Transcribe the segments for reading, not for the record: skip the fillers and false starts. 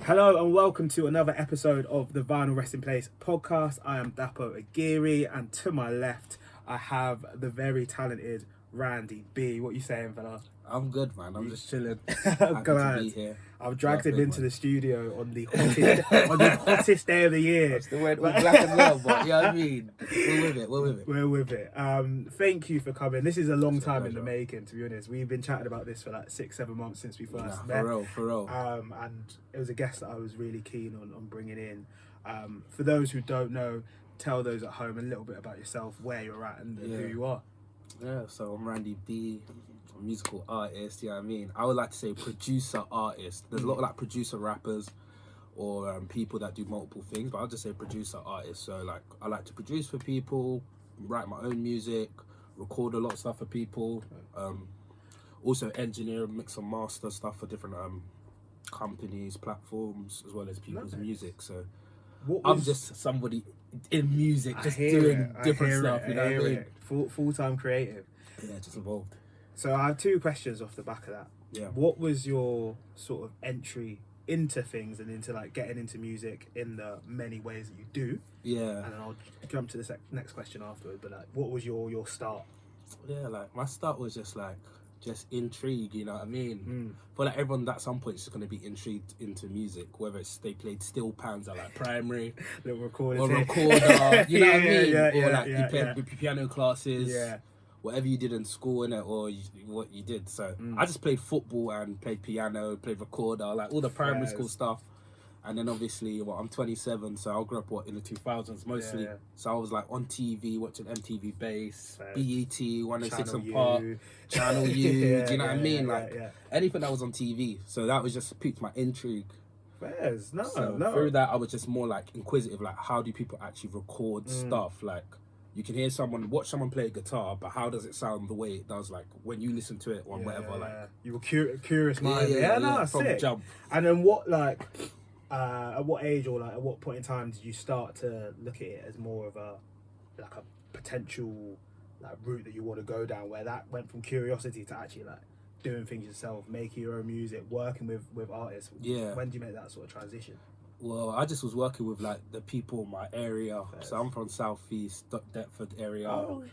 Hello and welcome to another episode of the Vinyl Resting Place podcast. I am Dapo Agiri, and to my left I have the very talented Randy B. What you saying, fella? I'm good, man. I'm just chilling. I'm glad. To be here. I've dragged him into the studio on the hottest day of the year. I'm still wearing all black and well, but you know what I mean? We're with it. Thank you for coming. This is a long time in the making, to be honest. We've been chatting about this for like 6-7 months since we first met. For real. And it was a guest that I was really keen on bringing in. For those who don't know, tell those at home a little bit about yourself, where you're at and who you are. Yeah, so I'm Randy B, a musical artist, you know what I mean? I would like to say producer artist. There's a lot of like producer rappers or people that do multiple things, but I'll just say producer artist. So like I like to produce for people, write my own music, record a lot of stuff for people, also engineer, mix and master stuff for different companies, platforms, as well as people's music. So I'm just somebody in music, just doing different stuff, you know what I mean? Full-time creative. Yeah, just evolved. So I have 2 questions off the back of that. Yeah. What was your sort of entry into things and into like getting into music in the many ways that you do? Yeah. And then I'll jump to the next question afterwards. But like, what was your start? Yeah, like my start was just intrigue, you know what I mean? But like everyone at some point is going to be intrigued into music, whether it's they played steel pans at like primary, little recorder, or recorder, you know what I mean? You played piano classes, yeah, whatever you did in school, innit, or what you did. So I just played football and played piano, played recorder, like all the primary school stuff. And then obviously, I'm 27, so I grew up in the 2000s mostly. Yeah. So I was like on TV, watching MTV Base, BET, 106 and Park, Channel U, do you know what I mean? Anything that was on TV. So that was just piqued my intrigue. Through that, I was just more like inquisitive, like how do people actually record stuff? Like you can hear watch someone play a guitar, but how does it sound the way it does? Like when you listen to it or whatever. Like you were curious mind. From sick. Jump. And then what at what age or like at what point in time did you start to look at it as more of a potential like route that you want to go down, where that went from curiosity to actually like doing things yourself, making your own music, working with artists? When do you make that sort of transition? Well, I just was working with like the people in my area. So I'm from Southeast Deptford area. I'm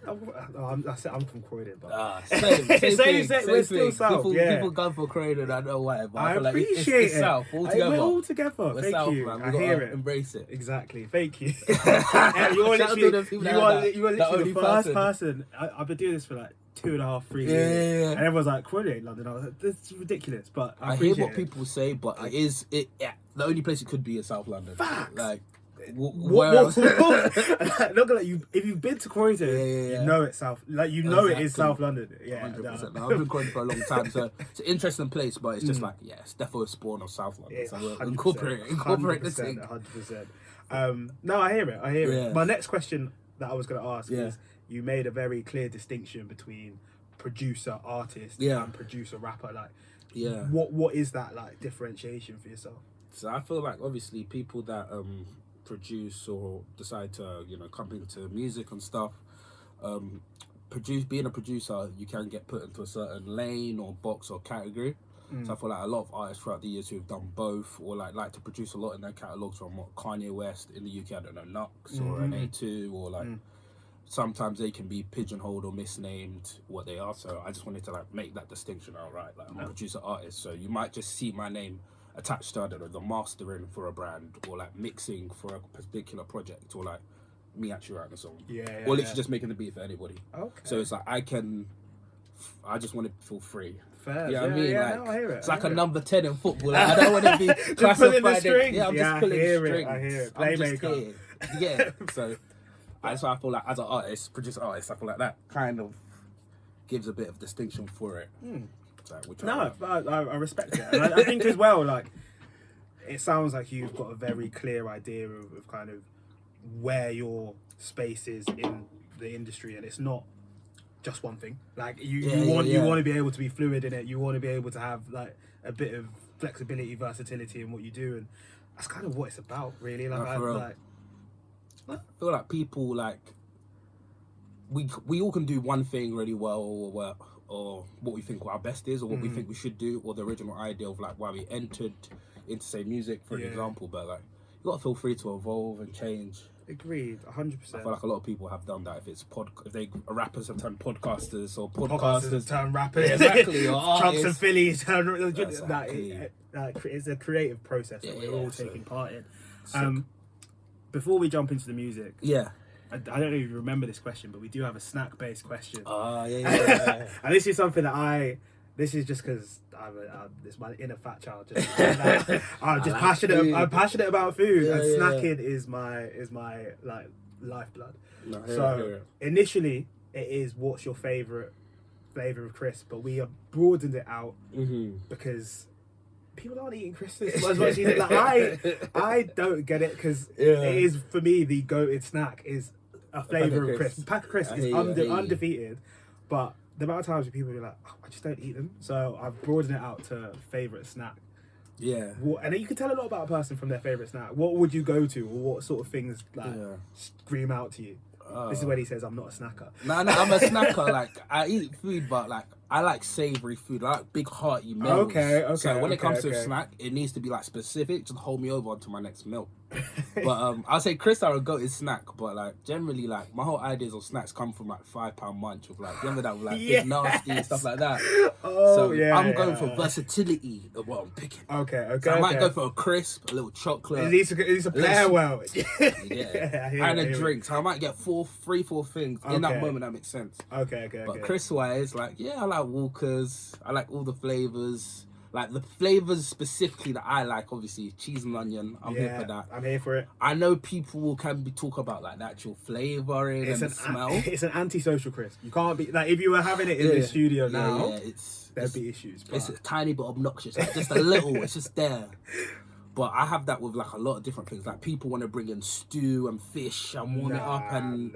from Croydon, but same we're still South. People go for Croydon, I don't know why, but I feel like it's South altogether. We're all together. We're Thank South, you. man. I hear it. Embrace it. Exactly. Thank you. You are literally the first person. I've been doing this for like 2.5-3 years, and everyone's like, Croydon ain't London. I was like, this is ridiculous, but I hear what people say, but the only place it could be is South London. Facts. Like, where else? Look at you. If you've been to Croydon, you know it's South. Like you know it is South London. Yeah, 100%. I've been Croydon for a long time, so it's an interesting place. But it's just it's definitely a spawn of South London. Yeah, so we'll incorporate this thing. 100%. No, I hear it. My next question that I was going to ask is: you made a very clear distinction between producer artist and producer rapper. Like, what is that like differentiation for yourself? So I feel like obviously people that produce or decide to come into music and stuff, being a producer, you can get put into a certain lane or box or category. So I feel like a lot of artists throughout the years who've done both or like to produce a lot in their catalogs, from Kanye West in the UK, I don't know, Nux or an A2 or like sometimes they can be pigeonholed or misnamed what they are. So I just wanted to like make that distinction outright. Like I'm a producer artist, so you might just see my name attached to, I don't know, the mastering for a brand or like mixing for a particular project or like me actually writing a song or literally just making the beat for anybody. So it's like I just want to feel free. Fair. You know what I mean? No, I hear it. It's like a number 10 in football. Like, I don't want to be classified. Pulling the strings. I'm just pulling the strings. I hear it. Playmaker. Yeah. So that's why I feel like as an artist, producer artist, I feel like that kind of gives a bit of distinction for it. So, I respect it. And I think as well, like, it sounds like you've got a very clear idea of kind of where your space is in the industry, and it's not just one thing. Like you want to be able to be fluid in it. You want to be able to have like a bit of flexibility, versatility in what you do, and that's kind of what it's about, really. Like, I feel like people like we all can do one thing really well, or what we think our best is, or what we think we should do, or the original idea of like why we entered into say music for Yeah. example, but like you gotta feel free to evolve and change. Agreed, 100%. I feel like a lot of people have done that. If it's if they rappers have turned podcasters or Podcasters podcasters turn rappers. exactly, or Chunks and artists. Phillies turn. Exactly. It's a creative process that Yeah, we're all so- taking part in. Sick. Before we jump into the music, Yeah. I don't know if you remember this question, but we do have a snack-based question. Yeah. And this is something that this is just because it's my inner fat child. I'm just passionate. food. I'm passionate about food, Yeah, and yeah. snacking is my like lifeblood. No, So initially, it is what's your favorite flavor of crisp, but we have broadened it out because people aren't eating crisps as much as you think. Like, I don't get it because it is for me the goated snack is a flavor of crisp. Pack of crisp is undefeated, but the amount of times where people are like, oh, I just don't eat them. So I've broadened it out to favorite snack. Yeah. And you can tell a lot about a person from their favorite snack. What would you go to, or what sort of things like scream out to you? This is when he says, "I'm not a snacker." No, I'm a snacker. Like I eat food, but like I like savoury food. I like big hearty meals. Okay. So when it comes to a snack, it needs to be like specific. Just hold me over onto my next meal. But I'll say Chris are a goated snack. But like generally, like my whole ideas of snacks come from like £5 munch with like remember that with like big nasty and stuff like that. I'm going for versatility of what I'm picking. Okay. So I might go for a crisp, a little chocolate. It needs to pair well. And a drink. So I might get 4 things in that moment. That makes sense. Okay. But crisp wise, like I like Walkers. I like all the flavors. Like the flavors specifically that I like, obviously cheese and onion. I'm here for that. I'm here for it. I know people can talk about like the actual flavoring and the smell. It's an antisocial crisp. You can't be like if you were having it in the studio now. There'd be issues. It's a tiny bit obnoxious, like just a little. It's just there. But I have that with like a lot of different things. Like people want to bring in stew and fish and warm it up and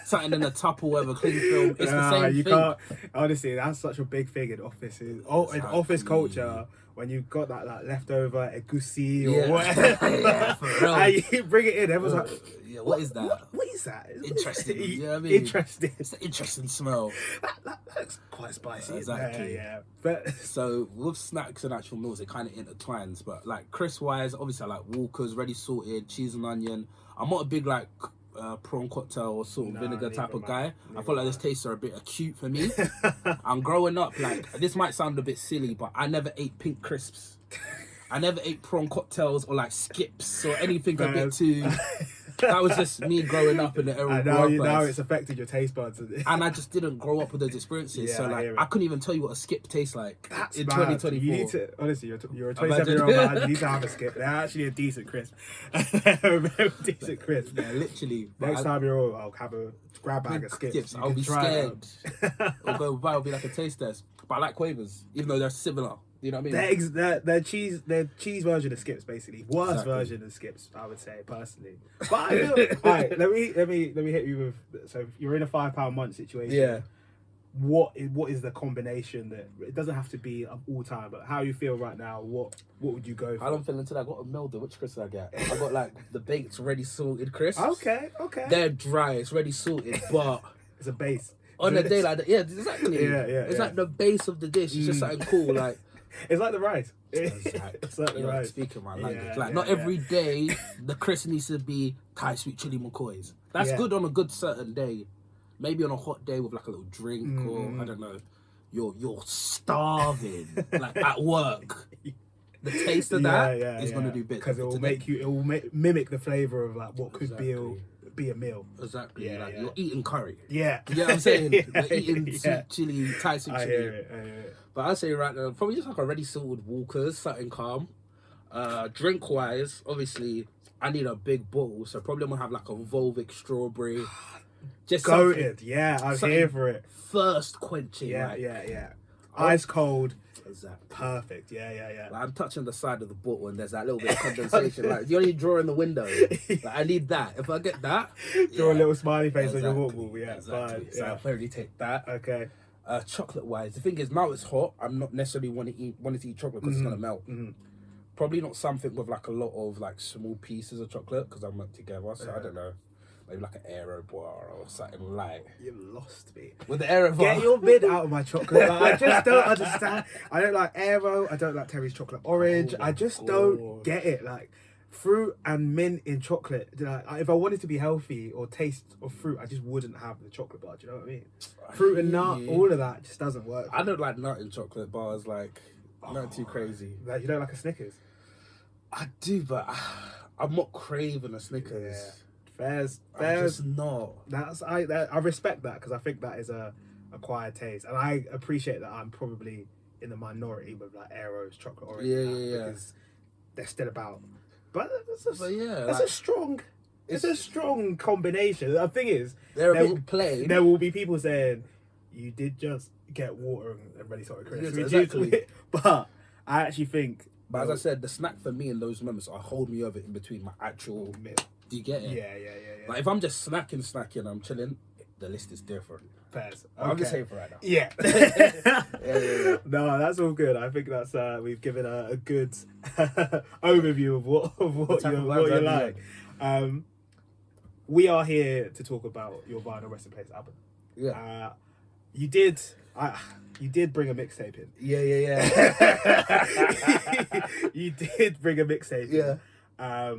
something in a Tupperware cling film. It's the same you thing. Can't. Honestly, that's such a big thing in offices. In office culture, when you've got that like leftover egusi or whatever, for real. and you bring it in, everyone's like, yeah, what is that? What is that? Interesting. You know what I mean? Interesting. It's an interesting smell. That's quite spicy. Exactly. Yeah. But so with snacks and actual meals, it kind of intertwines. But like crisp wise, obviously I like Walkers, ready salted, cheese and onion. I'm not a big like prawn cocktail or salt and vinegar type of guy. I feel like this tastes are a bit acute for me. I'm growing up like this might sound a bit silly, but I never ate pink crisps. I never ate prawn cocktails or like skips or anything a bit too. That was just me growing up in the era. Now it's affected your taste buds. And I just didn't grow up with those experiences. So like I couldn't even tell you what a skip tastes like in 2024. You need to, honestly, you're a 27-year-old man, you need to have a skip. They're actually a decent crisp. Decent crisp. Yeah, literally. Next time you're all, I'll have a grab bag of skips. I'll be scared. It'll go viral, it'll be like a taste test. But I like quavers, even though they're similar. You know what I mean? Their cheese version of skips, basically. Worst version of skips, I would say, personally. But I feel, alright, let me hit you with. So you're in a £5 munch situation. Yeah. What is the combination that it doesn't have to be of all time, but how you feel right now? What would you go for? I don't feel until I got a Melder. Which crisps I get? I got like the baked, ready salted crisps. Okay. They're dry. It's ready salted, but it's a base. On a day like that, yeah, exactly. It's like the base of the dish. It's just something cool, like. It's like the rice. Exactly. It's like the rice. Speaking my language, not every day the crisp needs to be Thai sweet chili McCoys. That's good on a good certain day. Maybe on a hot day with like a little drink or I don't know. You're starving like at work. The taste of that is gonna do bits because it will mimic the flavor of like what could be a meal. Exactly. You're eating curry. Yeah. You know what I'm saying? You're eating sweet chili, Thai sweet chili. I hear it. But I'd say right now, probably just like a ready salted Walkers, something calm. Drink wise, obviously, I need a big bottle, so probably I'm gonna have like a Volvic strawberry. Just goated. I'm here for it. First quenching. Yeah. Ice cold. Exactly. Perfect. Yeah. Like, I'm touching the side of the bottle and there's that little bit of condensation. Like you only draw in the window. Like, I need that. If I get that, draw a little smiley face on your water. Yeah, exactly. Fine. So I'll probably take that. Okay. Chocolate wise, the thing is now it's hot. I'm not necessarily wanting to eat chocolate because it's gonna melt. Probably not something with like a lot of like small pieces of chocolate because I'm not together. So I don't know. maybe like an aero bar or something light. You lost me. With the aero bar. Get your mid out of my chocolate. Like, I just don't understand. I don't like aero. I don't like Terry's chocolate orange. I just don't get it. Like, fruit and mint in chocolate. Like, if I wanted to be healthy or taste of fruit, I just wouldn't have the chocolate bar. Do you know what I mean? Fruit and nut, all of that just doesn't work. I don't like nut in chocolate bars. Like, not too crazy. Like, you don't like a Snickers? I do, but I'm not craving a Snickers. Yeah. Fair's I'm just not. I respect that, because I think that is a acquired taste, and I appreciate that I'm probably in the minority with like Aero's chocolate orange. Because they're still about. But it's a strong combination. The thing is, they're a bit plain. There will be people saying you did just get water and ready sort of crisp. Yes, exactly. But I actually think. But as I said, the snack for me in those moments are hold me over in between my actual meal. Do you get it? Yeah. Like if I'm just snacking, I'm chilling, the list is different. Fairs. Okay. I'm just saying for right now. Yeah. Yeah. No, that's all good. I think that's we've given a good overview of what you like. We are here to talk about your Vinyl Rest in Place album. Yeah. You did bring a mixtape in. Yeah. You did bring a mixtape in. Yeah.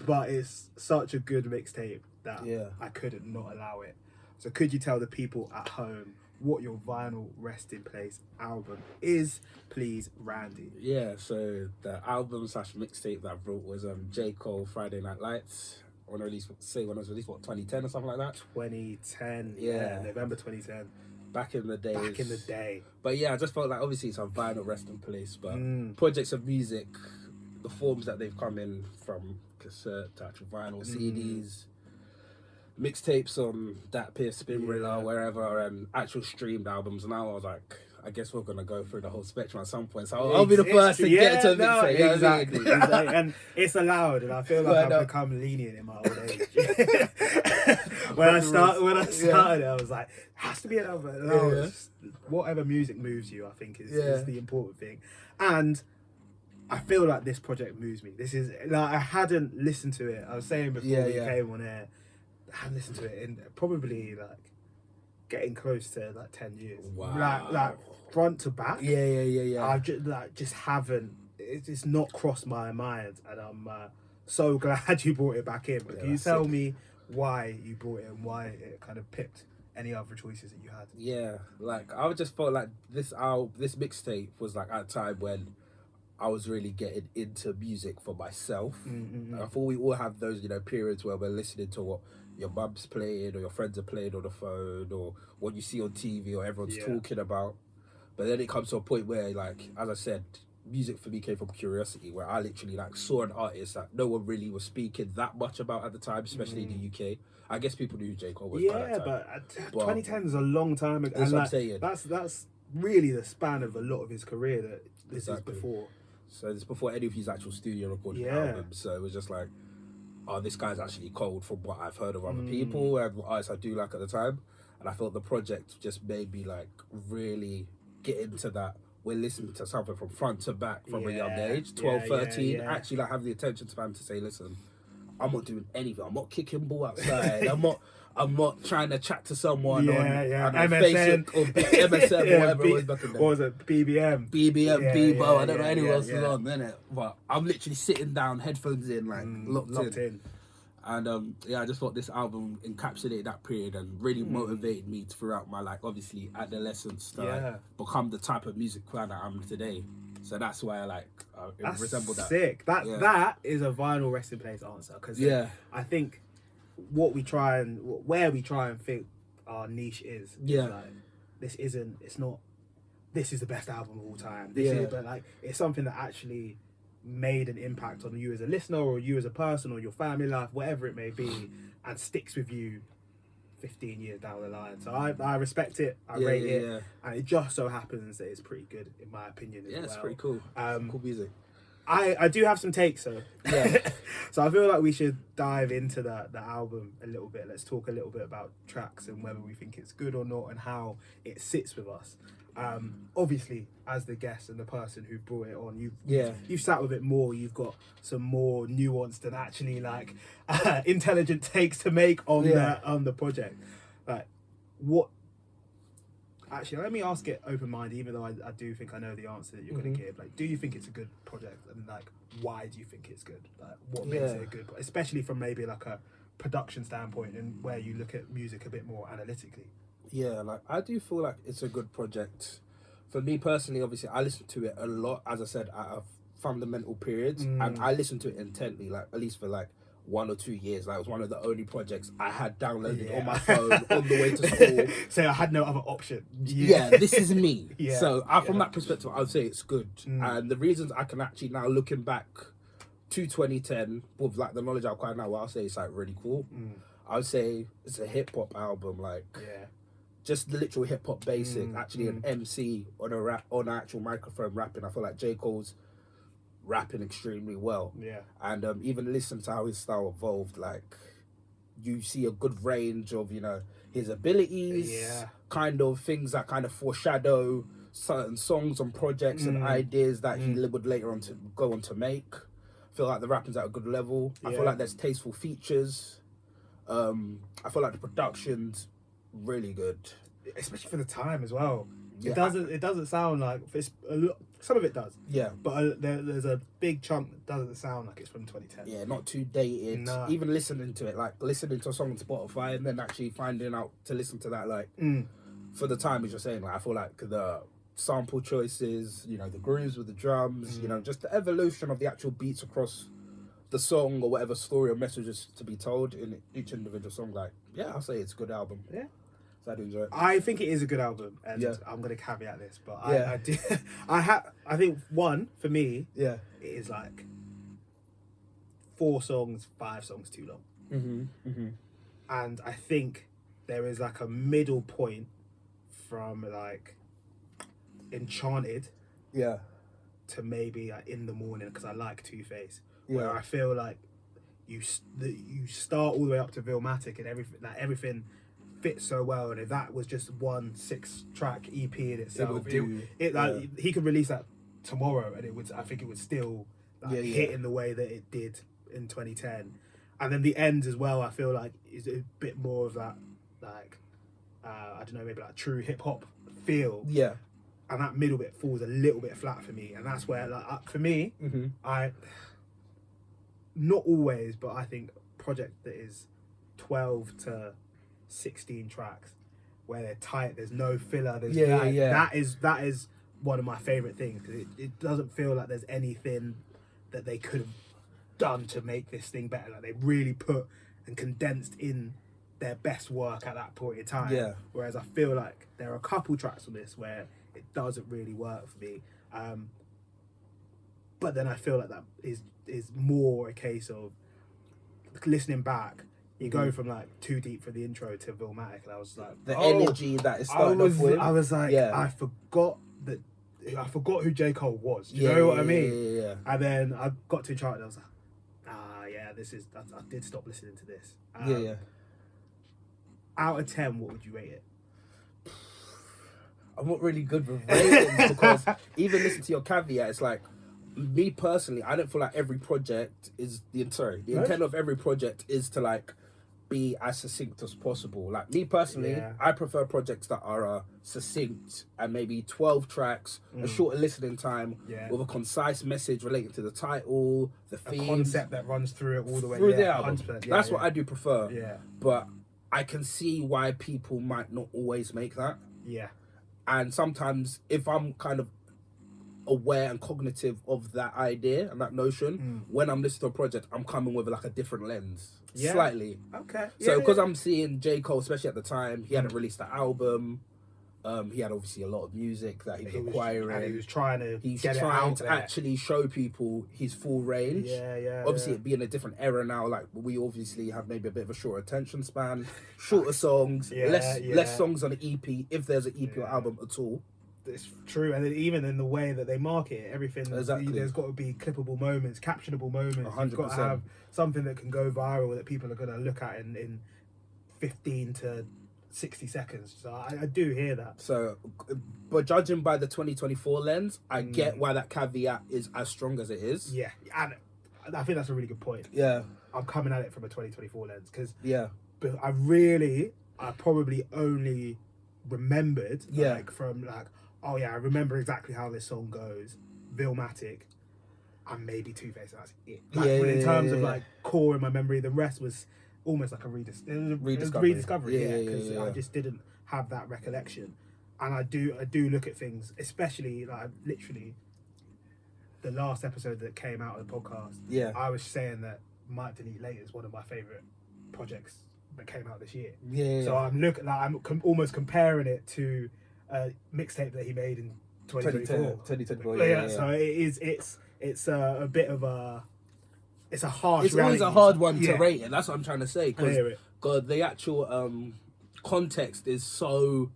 But it's such a good mixtape that I couldn't not allow it. So could you tell the people at home what your Vinyl Rest in Place album is, please, Randy? Yeah, so the album / mixtape that I brought was J. Cole, Friday Night Lights. When it was released, 2010 or something like that? 2010, yeah, November 2010. Back in the day. But yeah, I just felt like obviously it's on Vinyl Rest in Place, but projects of music, the forms that they've come in from cassette to actual vinyl, CDs, mixtapes on that Pierce Spinrilla, wherever, and actual streamed albums. And I was like, I guess we're gonna go through the whole spectrum at some point. So I'll be the first to get to a mixtape. Exactly. And it's allowed, and I feel like I've become lenient in my old age. when I started, I was like, has to be an album. Whatever music moves you, I think is the important thing. And I feel like this project moves me. This is like, I hadn't listened to it. I was saying before we came on air, I hadn't listened to it in probably like getting close to like 10 years. Wow. Like front to back. Yeah. I just haven't. It's not crossed my mind, and I'm so glad you brought it back in. But can you tell me why you brought it and why it kind of picked any other choices that you had? Yeah, like I just felt like this mixtape was like at a time when I was really getting into music for myself. I thought we all have those, periods where we're listening to what your mum's playing or your friends are playing on the phone or what you see on TV or everyone's talking about. But then it comes to a point where, like, as I said, music for me came from curiosity, where I literally like saw an artist that no one really was speaking that much about at the time, especially in the UK. I guess people knew who J. Cole was by that time. But 2010 is a long time ago. That's what I'm saying. That's really the span of a lot of his career that this is before. So it's before any of his actual studio recording albums. So it was just like, oh, this guy's actually cold from what I've heard of other people and what artists I do like at the time. And I felt the project just made me like really get into that. We're listening to something from front to back from a young age, 12, 13. Actually, like have the attention span to say, listen, I'm not doing anything. I'm not kicking ball outside. I'm not trying to chat to someone on MSN Facebook or MSN or whatever it was back in the day. What was it? BBM, Bebo. I don't know anyone else is on, innit? But I'm literally sitting down, headphones in, like locked in. And I just thought this album encapsulated that period and really motivated me throughout my, like, obviously adolescence to become the type of music fan that I am today. So that's why I it resembled that. Sick. That is a Vinyl Rest in Place answer, because I think where we try and think our niche is like, this is the best album of all time. But like, it's something that actually made an impact on you as a listener or you as a person or your family life, whatever it may be, and sticks with you 15 years down the line. So I respect it, I rate it, and it just so happens that it's pretty good in my opinion as well. It's pretty cool. Cool music. I do have some takes, so so I feel like we should dive into the album a little bit. Let's talk a little bit about tracks and whether we think it's good or not and how it sits with us. Obviously, as the guest and the person who brought it on, Yeah. you've sat with it more. You've got some more nuanced and actually like intelligent takes to make on the project. Like, what? Actually, let me ask it open-minded, even though I do think I know the answer that you're going to give. Like, do you think it's a good project, and like, why do you think it's good? Like, what makes it a good, especially from maybe like a production standpoint, and where you look at music a bit more analytically? Yeah, like I do feel like it's a good project. For me personally, obviously, I listen to it a lot, as I said, at fundamental periods, and I listen to it intently, like at least for like 1 or 2 years. Like, it was one of the only projects I had downloaded on my phone on the way to school. So I had no other option. Yeah, this is me. Yeah. So from that perspective, I would say it's good. And the reasons I can actually now, looking back to 2010 with like the knowledge I've acquired now, I'll say it's like really cool. I would say it's a hip hop album, like just the literal hip hop basic. Actually, an MC on on an actual microphone rapping. I feel like J. Cole's rapping extremely well. Yeah. And even listen to how his style evolved. Like, you see a good range of, you know, his abilities, kind of things that kind of foreshadow certain songs and projects and ideas that he would later on to go on to make. I feel like the rapping's at a good level. I feel like there's tasteful features. I feel like the production's really good, especially for the time as well. Yeah. It doesn't sound like it's some of it does. Yeah, but there's a big chunk that doesn't sound like it's from 2010. Yeah, not too dated. Nah. Even listening to it, like listening to a song on Spotify and then actually finding out to listen to that, like for the time, as you're saying, like I feel like the sample choices, you know, the grooves with the drums, you know, just the evolution of the actual beats across the song or whatever story or messages to be told in each individual song. Like, yeah, I'll say it's a good album. Yeah. So I do enjoy it. I think it is a good album, and I'm going to caveat this, but I do. I think one for me, it is like 4 songs, 5 songs too long, and I think there is like a middle point from like Enchanted, to maybe like In the Morning, because I like Two-Face, where I feel like you start all the way up to Vilmatic and everything fits so well, and if that was just one 6-track EP in itself, he could release that tomorrow, and I think it would still hit in the way that it did in 2010. And then the end as well, I feel like is a bit more of that, like I don't know, maybe like true hip hop feel. Yeah. And that middle bit falls a little bit flat for me, and that's where like for me, I not always, but I think project that is 12 to 16 tracks where they're tight, there's no filler, there's that is one of my favorite things, because it doesn't feel like there's anything that they could have done to make this thing better. Like, they really put and condensed in their best work at that point in time, whereas I feel like there are a couple tracks on this where it doesn't really work for me, but then I feel like that is more a case of listening back. You go from like Too Deep for the intro to Vilmatic, and I was like, the energy that is starting off with. I was like, I forgot who J. Cole was. Do you know what I mean? Yeah. And then I got to Enchanted, and I was like, I did stop listening to this. Out of 10, what would you rate it? I'm not really good with ratings because even listen to your caveat, it's like, me personally, I don't feel like every project is the intent of every project is to like be as succinct as possible. Like, me personally, I prefer projects that are succinct and maybe 12 tracks, a shorter listening time, with a concise message relating to the title, the theme, a concept that runs through it all the way through the album. That's what I I do prefer. But I can see why people might not always make that. And sometimes if I'm kind of aware and cognitive of that idea and that notion, when I'm listening to a project, I'm coming with like a different lens, slightly. Okay. So because I'm seeing J. Cole, especially at the time, he hadn't released the album. He had obviously a lot of music that he was acquiring. And he was trying to actually show people his full range. Obviously, it being a different era now, like we obviously have maybe a bit of a shorter attention span, shorter songs, less songs on an EP, if there's an EP or album at all. It's true, and even in the way that they market it, everything, there's got to be clippable moments, captionable moments. 100%. You've got to have something that can go viral that people are going to look at in 15 to 60 seconds. So I do hear that. So, but judging by the 2024 lens, I get why that caveat is as strong as it is. Yeah, and I think that's a really good point. Yeah. I'm coming at it from a 2024 lens because Yeah. I probably only remembered Yeah. like from like, oh yeah, I remember exactly how this song goes, Billmatic, and maybe Two-Face. That's it. Like, in terms of like core in my memory, the rest was almost like a rediscovery. Yeah, because I just didn't have that recollection, and I do look at things, especially like literally the last episode that came out of the podcast. Yeah. I was saying that Might Delete Later is one of my favorite projects that came out this year. Yeah. So I'm looking, like, almost comparing it to a mixtape that he made in 2024. 2024. Yeah. So it's a bit of a, it's a harsh. It's always a hard one to rate it. That's what I'm trying to say. I hear it. God, the actual context is so,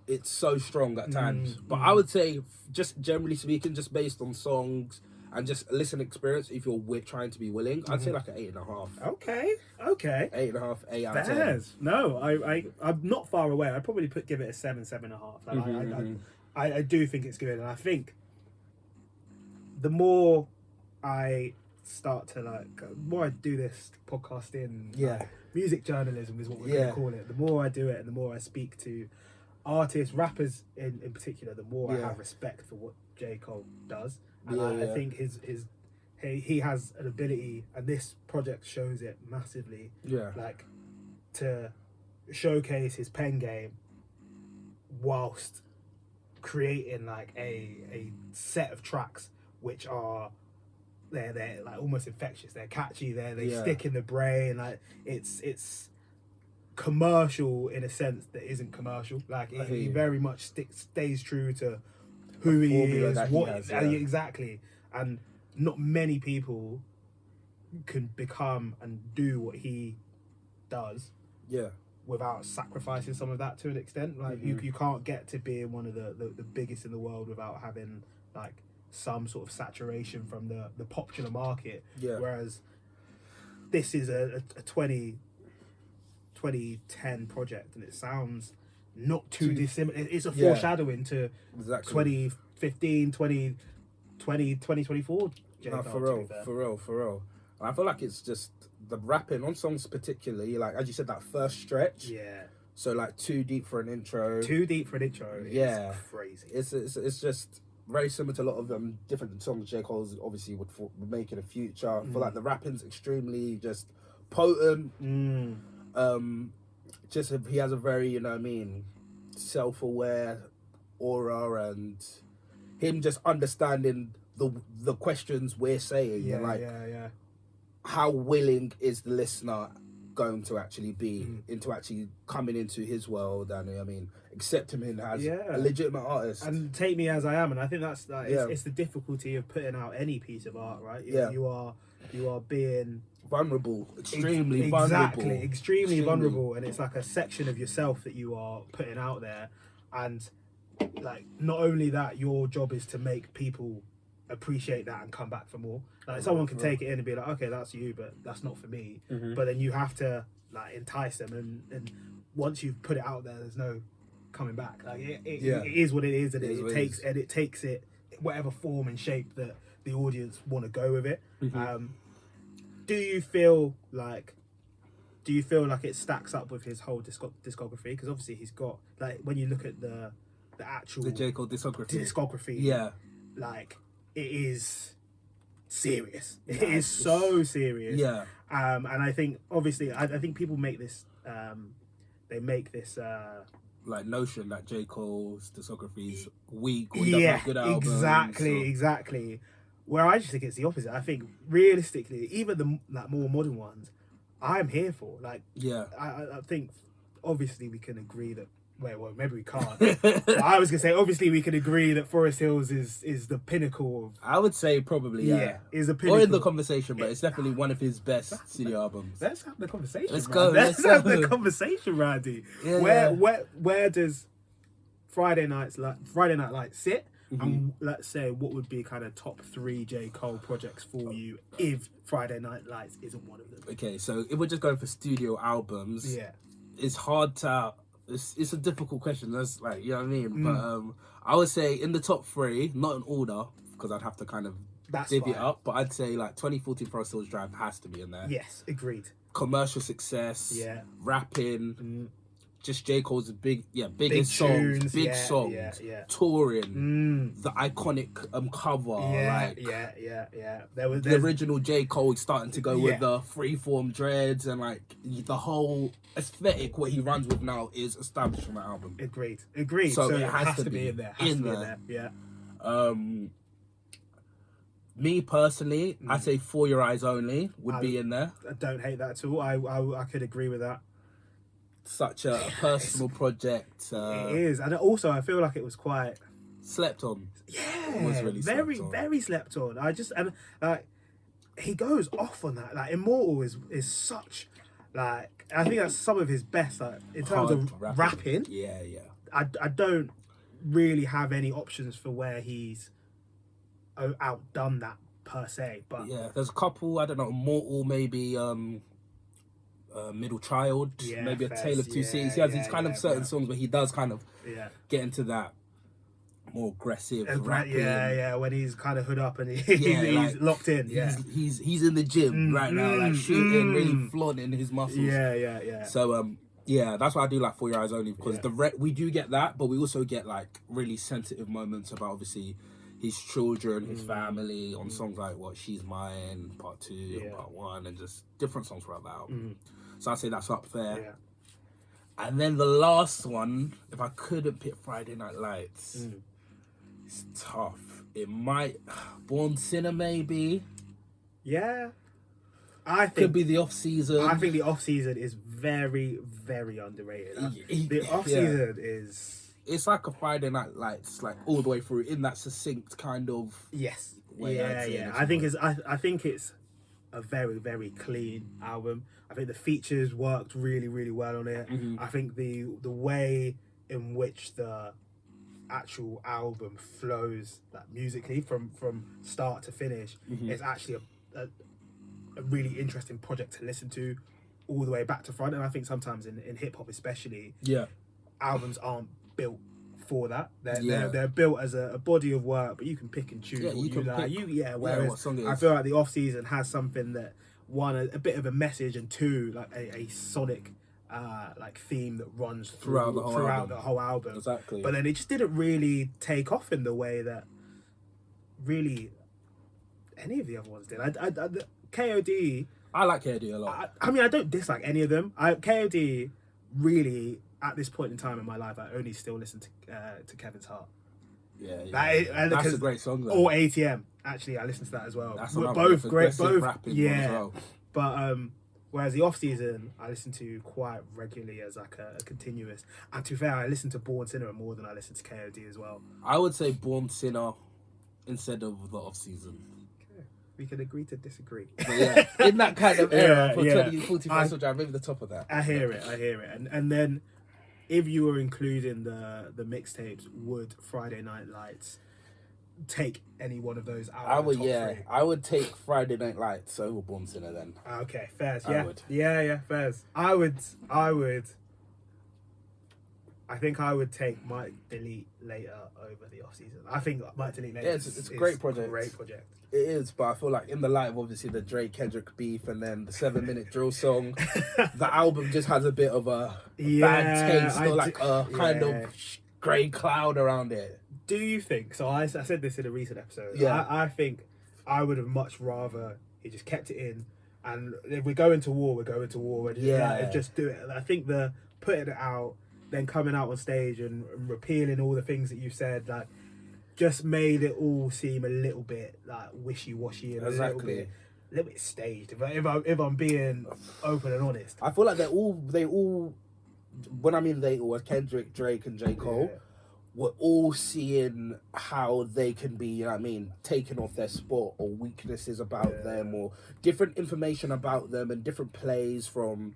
it's so strong at times. But I would say, just generally speaking, just based on songs and just listening experience, if you're trying to be willing, I'd say like an 8.5. Okay. 8.5, 8 out of 10. Bears. No, I'm not far away. I'd probably give it a 7.5. Like, I do think it's good, and I think the more I start to the more I do this podcasting, music journalism is what we're going to call it. The more I do it, and the more I speak to artists, rappers in particular, the more I have respect for what J. Cole does. And I think he has an ability, and this project shows it massively. Yeah, like to showcase his pen game whilst creating like a set of tracks which are they're like almost infectious. They're catchy. They stick in the brain. Like it's commercial in a sense that isn't commercial. Like he very much stays true to who he is, exactly, and not many people can become and do what he does. Yeah. Without sacrificing some of that to an extent. Like you can't get to being one of the biggest in the world without having like some sort of saturation from the popular market. Yeah. Whereas this is a 2010 project, and it sounds not too dissimilar. It's a foreshadowing to 2015, 2024. No, for real. I feel like it's just the rapping on songs, particularly like as you said, that first stretch. Yeah. So like Too Deep for an Intro. Yeah. It's crazy. It's just very similar to a lot of different songs J. Cole's obviously would make in the future. I feel like the rapping's extremely just potent. Just he has a very, self-aware aura, and him just understanding the questions we're saying, how willing is the listener going to actually be into actually coming into his world, and accept him in as a legitimate artist and take me as I am. And I think that's it's the difficulty of putting out any piece of art, right? You are being vulnerable, extremely vulnerable, and it's like a section of yourself that you are putting out there. And like, not only that, your job is to make people appreciate that and come back for more. Like, someone can take it in and be like, okay, that's you, but that's not for me. But then you have to like entice them, and once you've put it out there, there's no coming back. Like it is what it is, and it takes it whatever form and shape that the audience want to go with it. Do you feel like it stacks up with his whole discography? Because obviously he's got, like, when you look at the J. Cole discography, like, it is serious. It is so serious. Yeah. And I think obviously I think people make this like notion that J. Cole's discography is weak, or he doesn't have good albums. Exactly. Where I just think it's the opposite. I think realistically, even the more modern ones, I'm here for. Like, I think obviously we can agree that. Well, maybe we can't. But I was gonna say, obviously we can agree that Forest Hills is the pinnacle of. I would say probably is the pinnacle. Or in the conversation, but it's definitely one of his best studio albums. Let's have the conversation. Let's go. Let's have the conversation, Randy. Where does Friday Night Lights sit? And let's say, what would be kind of top 3 J. Cole projects for you if Friday Night Lights isn't one of them? Okay, so if we're just going for studio albums, it's hard to it's a difficult question. That's like, you know what I mean. Mm. But I would say in the top three, not in order, because I'd have to kind of divvy it up. But I'd say like 2014 Pro Souls Drive has to be in there. Yes, agreed. Commercial success. Yeah. Rapping. Just J. Cole's biggest Big songs, tunes, big yeah, songs, yeah. touring, the iconic cover, There was the original J. Cole starting to go with Yeah. the freeform dreads and like the whole aesthetic. What he runs with now is established from the album. Agreed. So So it has to be in there. Has to be in there. Yeah. Me personally, I say For Your Eyes Only would be in there. I don't hate that at all. I could agree with that. Such a personal project. It is, and also I feel like it was quite slept on. Yeah, it was really very slept on. very slept on. Like he goes off on that. Like Immortal is such like I think that's some of his best like in terms of rapping. Yeah. I don't really have any options for where he's outdone that per se. But yeah, there's a couple. I don't know, Immortal maybe. Middle Child, maybe A Tale of Two Cities. He has these kind of certain songs where he does kind of get into that more aggressive rapping. When he's kind of hood up and he's like, locked in. He's in the gym right now, like shooting, really flaunting his muscles. So that's why I do like For Your Eyes Only, because we do get that, but we also get like really sensitive moments about obviously his children, his family, on songs like She's Mine, Part 2, and Part 1, and just different songs throughout the album. So I'd say that's up there. And then the last one, if I couldn't pick Friday Night Lights, it's tough. It might Born Sinner maybe. Yeah. I think could be the off season. I think the off season is very, very underrated. The off season is it's like a Friday Night Lights, like all the way through in that succinct kind of way. I think it's a very, very clean album. I think the features worked really, really well on it. I think the way in which the actual album flows like musically from start to finish is actually a really interesting project to listen to all the way back to front. And I think sometimes in hip hop especially, albums aren't built for that. They're built as a body of work, but you can pick and choose what you like. Whereas what song it is. I feel like the off season has something that one a bit of a message, and two like a sonic like theme that runs throughout the whole album. Exactly. But then it just didn't really take off in the way that really any of the other ones did. KOD. I like KOD a lot. I mean, I don't dislike any of them. KOD really, at this point in time in my life, I only still listen to Kevin's Heart. That's a great song though. Or ATM. Actually, I listen to that as well. That's both great. Both rapping as well. But whereas the off season, I listen to quite regularly as like a continuous. And to be fair, I listen to Born Sinner more than I listen to KOD as well. I would say Born Sinner instead of the off season. We can agree to disagree. But in that kind of era for 2045 Drive, maybe the top of that. I hear it. And then if you were including the mixtapes, would Friday Night Lights take any one of those out? I would take Friday Night Lights over Born Sinner then. Okay, fairs. Fairs. I think I would take Might Delete Later over the off season. I think Might Delete Later it's a great project. It is, but I feel like in the light of obviously the Drake Kendrick beef and then the 7-minute drill song, the album just has a bit of a bad taste, or like a kind of grey cloud around it. Do you think? So I said this in a recent episode. Yeah. I think I would have much rather he just kept it in, and if we're going to war, and just do it. I think the putting it out, then coming out on stage and repealing all the things that you said, like, just made it all seem a little bit like wishy-washy and a little bit staged. If I'm being open and honest, I feel like they all. When I mean they all, Kendrick, Drake, and J. Cole, were all seeing how they can be, you know what I mean, taken off their spot, or weaknesses about them, or different information about them, and different plays from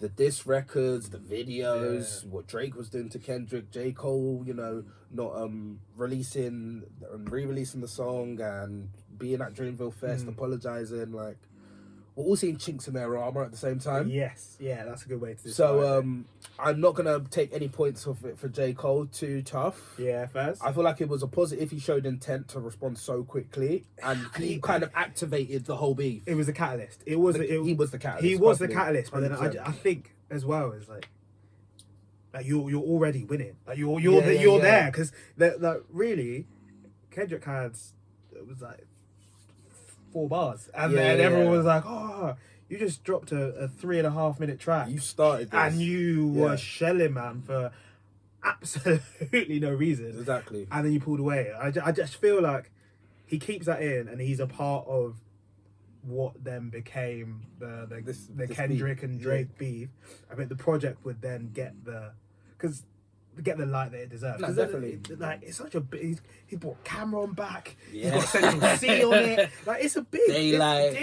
the diss records, the videos, what Drake was doing to Kendrick, J. Cole, you know, not releasing and re-releasing the song and being at Dreamville Fest, apologizing, like we're all seeing chinks in their armor at the same time. Yes, yeah, that's a good way to describe So it. I'm not gonna take any points off it for J. Cole. Too tough. Yeah, first. I feel like it was a positive. He showed intent to respond so quickly, and he kind of activated the whole beef. It was a catalyst. He was the catalyst. He was the catalyst, but then 100%. I think as well is like you're already winning. Like you're there because that really Kendrick had it was like 4 bars, and then everyone was like, "Oh, you just dropped a 3.5 minute track. You started this. and you were shelling, man, for absolutely no reason." Exactly. And then you pulled away. I just feel like he keeps that in, and he's a part of what then became the Kendrick and Drake beef. I mean, the project would then get the light that it deserves. No, definitely. It's such a big. He brought Cameron back. Yeah. He's got Central C on it. Like, it's a big Daylight.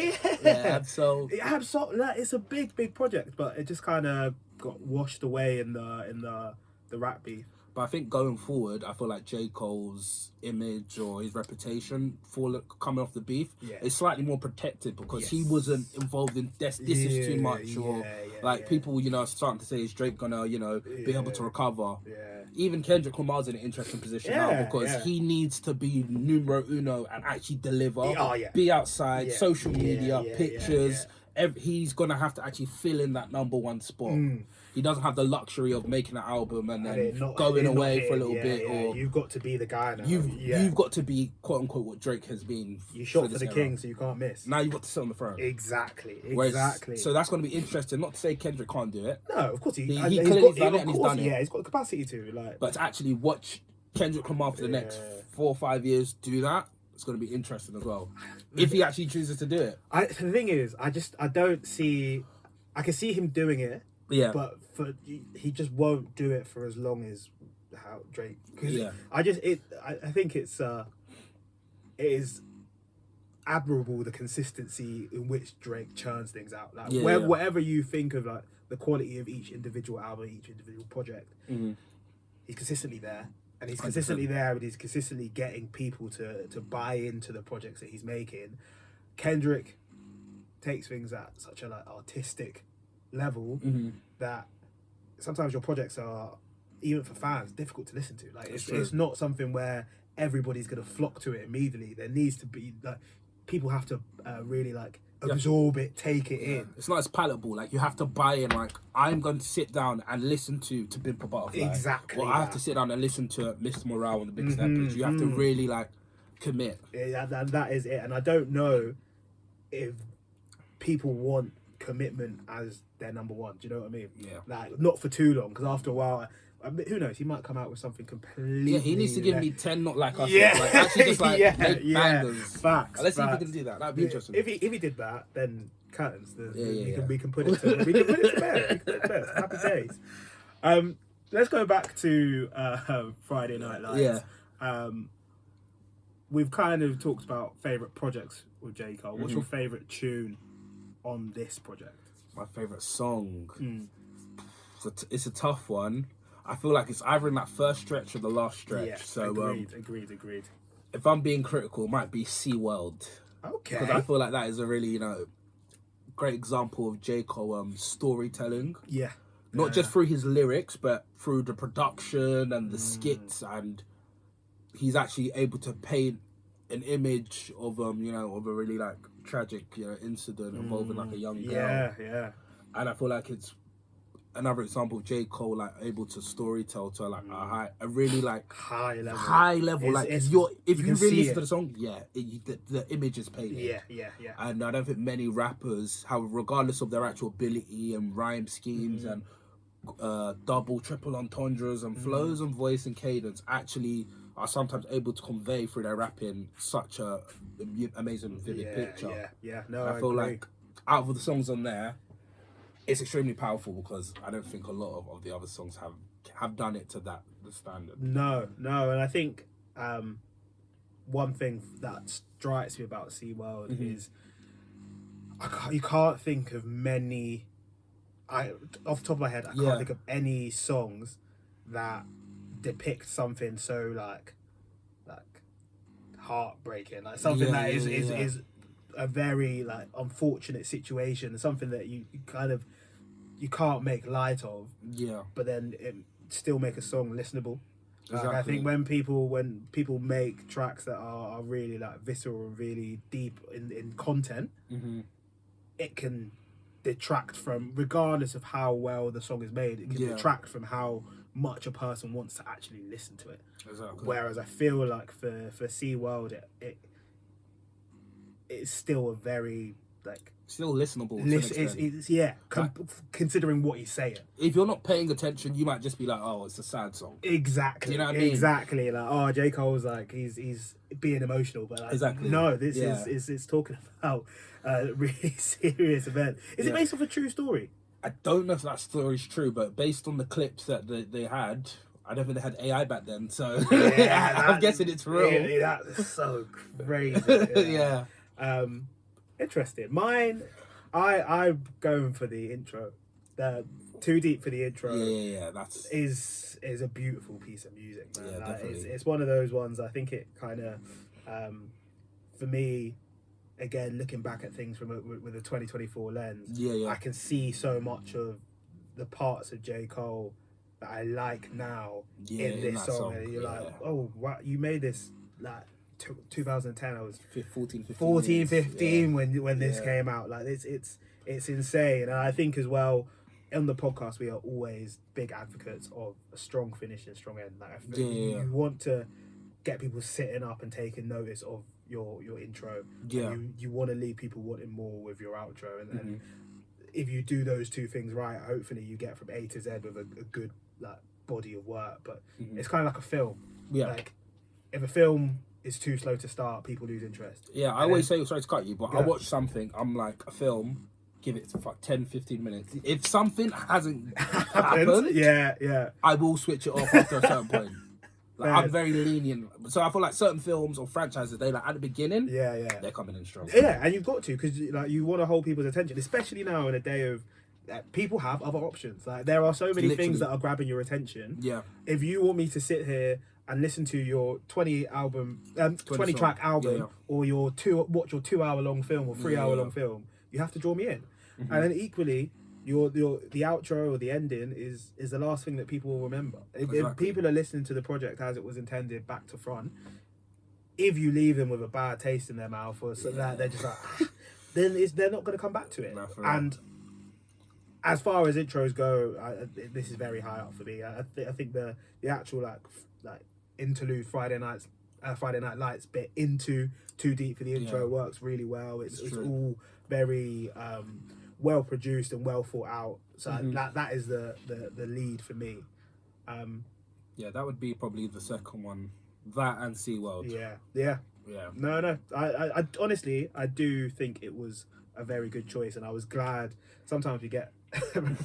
Absol. Like, it's a big project, but it just kind of got washed away in the rap beef. But I think going forward, I feel like J. Cole's image or his reputation coming off the beef is slightly more protected because he wasn't involved in this is too much people, are starting to say, is Drake gonna, be able to recover? Yeah. Even Kendrick Lamar's in an interesting position now because he needs to be numero uno and actually deliver, be outside, social media, pictures. He's gonna have to actually fill in that number 1 spot. He doesn't have the luxury of making an album and then going away for a little bit. Or you've got to be the guy now. You've got to be quote unquote what Drake has been. You shot for the king, so you can't miss. Now you've got to sit on the throne. Exactly. So that's going to be interesting. Not to say Kendrick can't do it. No, of course he clearly done it and he's done it. Yeah, he's got the capacity to But to actually watch Kendrick Lamar for the next 4 or 5 years do that, it's going to be interesting as well. If he actually chooses to do it. The thing is, I don't see. I can see him doing it. Yeah. But he just won't do it for as long as how Drake. I think it is admirable the consistency in which Drake churns things out. Like whatever you think of, like the quality of each individual album, each individual project, he's consistently there. And he's consistently 100%. There, and he's consistently getting people to buy into the projects that he's making. Kendrick takes things at such a artistic level that sometimes your projects are, even for fans, difficult to listen to. Like it's not something where everybody's gonna flock to it immediately. There needs to be people have to really absorb it, take it in. It's not as palatable. Like you have to buy in. Like I'm going to sit down and listen to Pimp a Butterfly. Exactly. Or I have to sit down and listen to Mr. Morale on the Big Steppers. You have to really commit. Yeah, that is it. And I don't know if people want commitment as their number 1. Do you know what I mean? Yeah. Like not for too long, because after a while, who knows? He might come out with something completely. Yeah, he needs to give me 10, not like us. Yeah, actually just make bangers. Facts. Let's see if he can do that. That'd be interesting. If he did that, then curtains. We can put it to bed. Happy days. Let's go back to Friday Night Lights. Yeah. We've kind of talked about favourite projects with J. Cole. What's your favourite tune on this project? My favourite song? It's a tough one. I feel like it's either in that first stretch or the last stretch. Yeah, so agreed. If I'm being critical, it might be SeaWorld. Okay. Because I feel like that is a really, great example of J. Cole storytelling. Yeah. Not just through his lyrics, but through the production and the skits, and he's actually able to paint an image of of a really tragic incident involving a young girl. Yeah. And I feel like it's another example of J. Cole able to storytell to a really high level. If you really listen to the song, the image is painted. Yeah. And I don't think many rappers, regardless of their actual ability and rhyme schemes and double, triple entendres and flows and voice and cadence, actually are sometimes able to convey through their rapping such a amazing, vivid picture. Yeah. No, I feel like out of the songs on there, it's extremely powerful because I don't think a lot of the other songs have done it to the standard. No, and I think one thing that strikes me about SeaWorld is you can't think of many. Off the top of my head, I can't think of any songs that depict something so heartbreaking, something that is a very like unfortunate situation, something that you can't make light of. Yeah. But then it still make a song listenable. Like, Exactly. I think when people make tracks that are really like visceral and really deep in content, it can detract from, regardless of how well the song is made, it can detract from how much a person wants to actually listen to it. Exactly. Whereas I feel like for SeaWorld, it's still a very like still listenable. To an extent. Considering what he's saying. If you're not paying attention, you might just be like, "Oh, it's a sad song." Exactly. You know what I mean? Exactly. Like, oh, J. Cole's like he's being emotional, but like, exactly. No, this is talking about a really serious event. Is it based off a true story? I don't know if that story's true, but based on the clips that they had, I don't think they had AI back then, so I'm guessing it's real. Really, that's so crazy. Yeah. Interesting. Mine, I'm going for the intro. The Too Deep for the intro. Yeah. That's is a beautiful piece of music, man. Yeah, like, definitely. it's one of those ones. I think it kind of, for me, again looking back at things with a 2024 lens, I can see so much of the parts of J. Cole that I like now in this song. And you're like, oh, wow, you made this like 2010. I was 14, 15 when this came out. Like it's insane. And I think as well, on the podcast we are always big advocates of a strong finish and strong end. Like you want to get people sitting up and taking notice of your intro. You want to leave people wanting more with your outro, and if you do those two things right, hopefully you get from A to Z with a good like body of work. But it's kind of like a film. Like if a film is too slow to start, people lose interest. I always say, sorry to cut you, but I watch something, I'm like, a film, give it 10, 15 minutes. If something hasn't happened, I will switch it off after a certain point. Like, I'm very lenient, so I feel like certain films or franchises, they like at the beginning, they're coming in strong. Yeah, and you've got to, because like you want to hold people's attention, especially now in a day of people have other options. Like there are so many things that are grabbing your attention. If you want me to sit here and listen to your 20 track album, or watch your 2 hour long film or 3 hour long film, you have to draw me in. And then equally, the outro or the ending is the last thing that people will remember. If people are listening to the project as it was intended, back to front, if you leave them with a bad taste in their mouth or something like that, they're just like, then they're not going to come back to it. And as far as intros go, this is very high up for me. I think the actual like interlude Friday Night Lights bit into Too Deep for the intro works really well. It's all very well produced and well thought out. So that is the lead for me. That would be probably the second one. That and SeaWorld. Yeah. No. I honestly, I do think it was a very good choice, and I was glad. Sometimes we get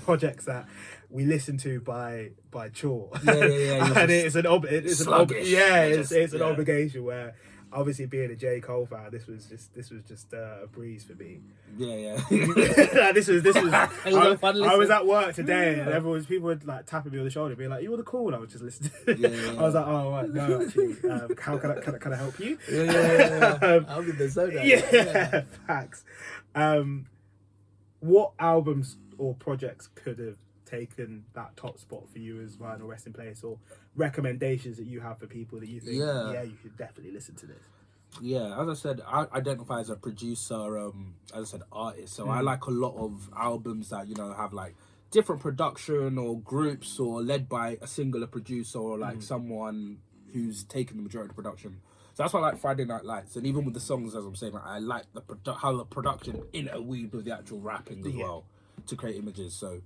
projects that we listen to by chore. And it's an obligation where, obviously, being a J. Cole fan, this was just a breeze for me. This was. I was at work today, and people were like tapping me on the shoulder, being like, "You were the cool." I was just listening. I was like, "Oh, right, no, actually, how can I help you?" I'll be the zone. Facts. What albums or projects could have taken that top spot for you as Vinyl Resting Place, or recommendations that you have for people that you think, you should definitely listen to this? As I said, I identify as a producer, as I said, artist. So I like a lot of albums that, have like different production or groups, or led by a singular producer, or like someone who's taken the majority of the production. So that's why I like Friday Night Lights. And even with the songs, as I'm saying, like, I like how the production interweaved with the actual rapping as well to create images. So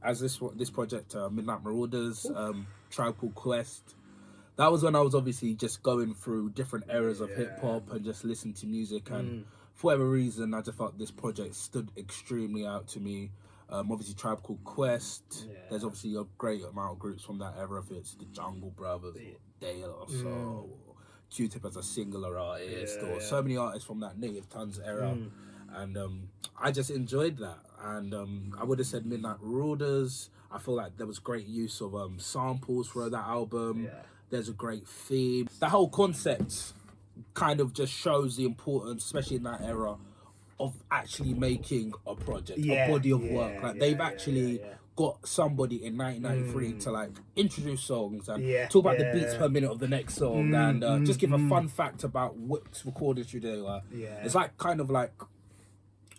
as this project, Midnight Marauders, Tribe Called Quest, that was when I was obviously just going through different eras of hip hop and just listening to music. And for whatever reason, I just felt this project stood extremely out to me. Obviously, Tribe Called Quest. There's obviously a great amount of groups from that era. If it's the Jungle Brothers, or Dale or so, or Q-Tip as a singular artist, or so many artists from that Native Tongues era. And I just enjoyed that. And I would have said Midnight Marauders. I feel like there was great use of samples for that album. There's a great theme. The whole concept kind of just shows the importance, especially in that era, of actually making a project, Yeah, a body of yeah, work. Like yeah, they've yeah, actually yeah. got somebody in 1993 to like introduce songs and Yeah, talk about the yeah. beats per minute of the next song and just give a fun fact about which recording studio they were. Yeah. It's like kind of like,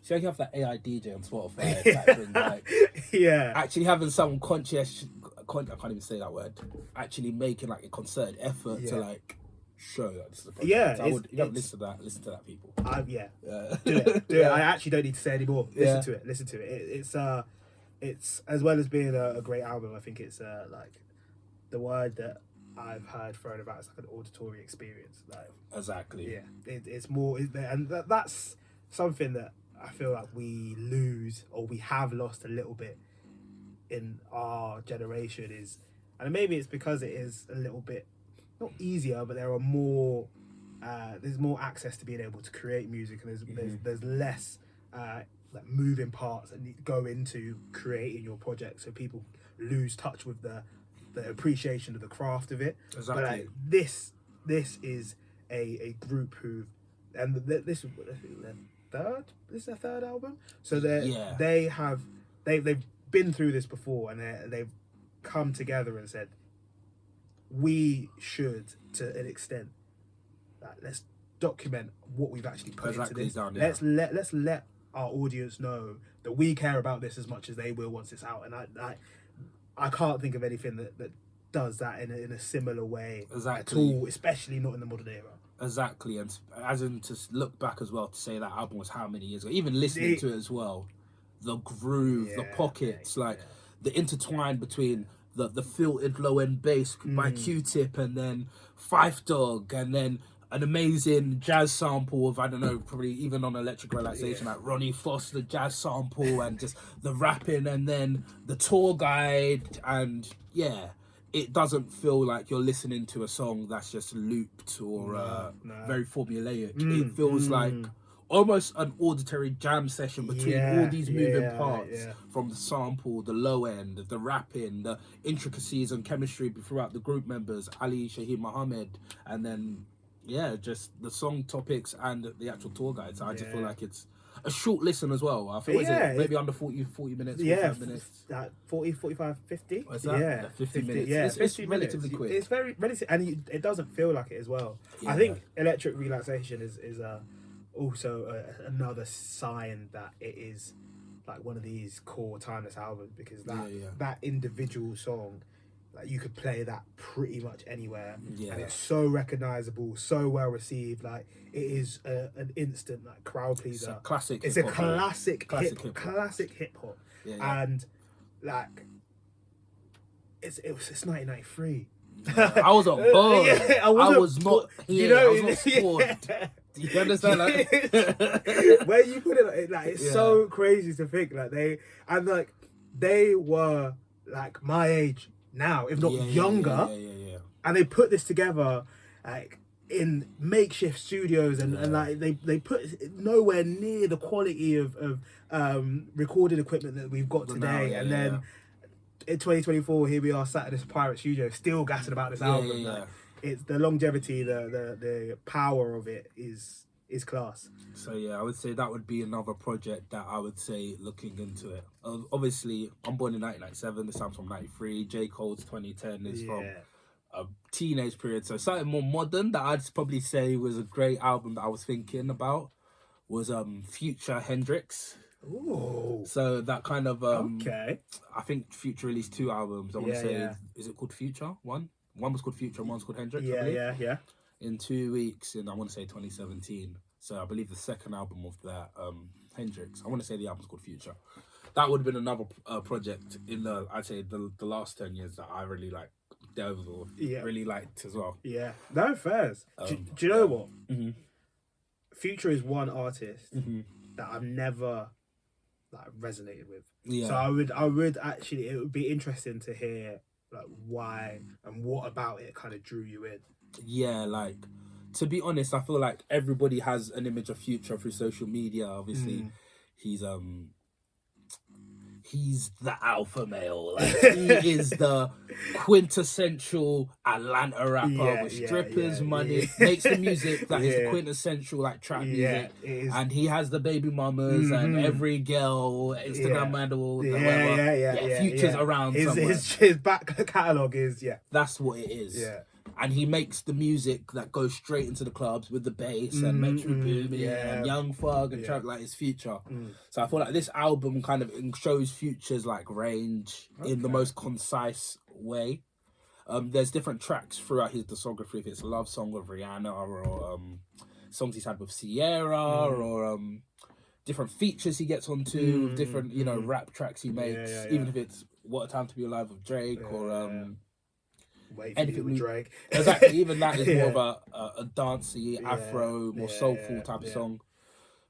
see, you have that AI DJ on Spotify type thing, like Yeah. actually having someone conscious, I can't even say that word, actually making like a concerted effort to like show that this is a project. Yeah, So I would, if you haven't listened to that, people. Yeah. Do it. I actually don't need to say anymore. Yeah. Listen to it. It's as well as being a great album. I think it's like the word that I've heard thrown about. It's like an auditory experience. Like Exactly. yeah, it's more, and that's something that I feel like we lose or we have lost a little bit in our generation is, and maybe it's because it is a little bit not easier, but there are more. There's more access to being able to create music, and there's less like moving parts that go into creating your project, so people lose touch with the appreciation of the craft of it. Exactly. But like, this is a group who, and this is their third album, so they've been through this before, and they've come together and said, we should, to an extent, let's document what we've actually put into this. Let's let our audience know that we care about this as much as they will once it's out. And I can't think of anything that does that in a similar way at all, especially not in the modern era. Exactly, and as in to look back as well, to say that album was how many years ago, even listening to it as well, the groove, the pockets, the intertwine between the filtered low end bass by Q-Tip, and then Fife Dog, and then an amazing jazz sample of, I don't know, probably even on Electric Relaxation, like Ronnie Foster jazz sample, and just the rapping, and then the tour guide, and it doesn't feel like you're listening to a song that's just looped or very formulaic. It feels like almost an auditory jam session between all these moving parts, from the sample, the low end, the rapping, the intricacies and chemistry throughout the group members, Ali, Shaheed Mohammed, and then just the song topics and the actual tour guide. So I just feel like it's a short listen as well. I feel maybe under 40 minutes, 45 minutes. 40, 45, 50. What's that? 50 minutes. Yeah, it's relatively quick. It's very relative, and it doesn't feel like it as well. I think Electric Relaxation is also another sign that it is like one of these core timeless albums, because that individual song, like, you could play that pretty much anywhere, and it's so recognizable, so well received. Like, it is an instant like crowd pleaser. It's a classic. It's a classic hip hop, and like it's 1993. I was on board. I was not here. I was not spoiled. Do you understand? Where you put it, like it's so crazy to think like they were like my age now, if not younger, and they put this together like in makeshift studios, and like they put nowhere near the quality of recording equipment that we've got today. Then in 2024, here we are sat in this pirate studio, still gassing about this album. Like, it's the longevity, the power of it is class. So I would say that would be another project that I would say looking into it. Obviously, I'm born in 1997. This album's from 93. J. Cole's 2010 is from a teenage period. So something more modern that I'd probably say was a great album that I was thinking about was Future Hendrix. Ooh. So that kind of okay. I think Future released 2 albums. I want to say, is it called Future? One was called Future and one's called Hendrix. Yeah. In 2 weeks, in I want to say 2017. So I believe the second album of that Hendrix. I want to say the album's called Future. That would have been another project in I'd say the last 10 years that I really like delved or really liked as well. Yeah, no, fairs. Do you know what? Mm-hmm. Future is one artist that I've never like resonated with. Yeah. So I would actually, it would be interesting to hear like why and what about it kind of drew you in. Yeah, like, to be honest, I feel like everybody has an image of Future through social media. Obviously, he's the alpha male. Like, he is the quintessential Atlanta rapper with strippers, money, makes the music that is the quintessential like trap music, and he has the baby mamas and every girl Instagram model, Future's around somewhere. His back catalogue is that's what it is. And he makes the music that goes straight into the clubs with the bass and Metro Boomin and Young Thug and track like his Future. So I feel like this album kind of shows Future's like range in the most concise way. There's different tracks throughout his discography, if it's a love song with Rihanna or songs he's had with Sierra or different features he gets onto, different rap tracks he makes, even if it's What a Time to Be Alive with Drake or anything with Drake. Exactly, even that is more of a dancey, Afro, more soulful type of song.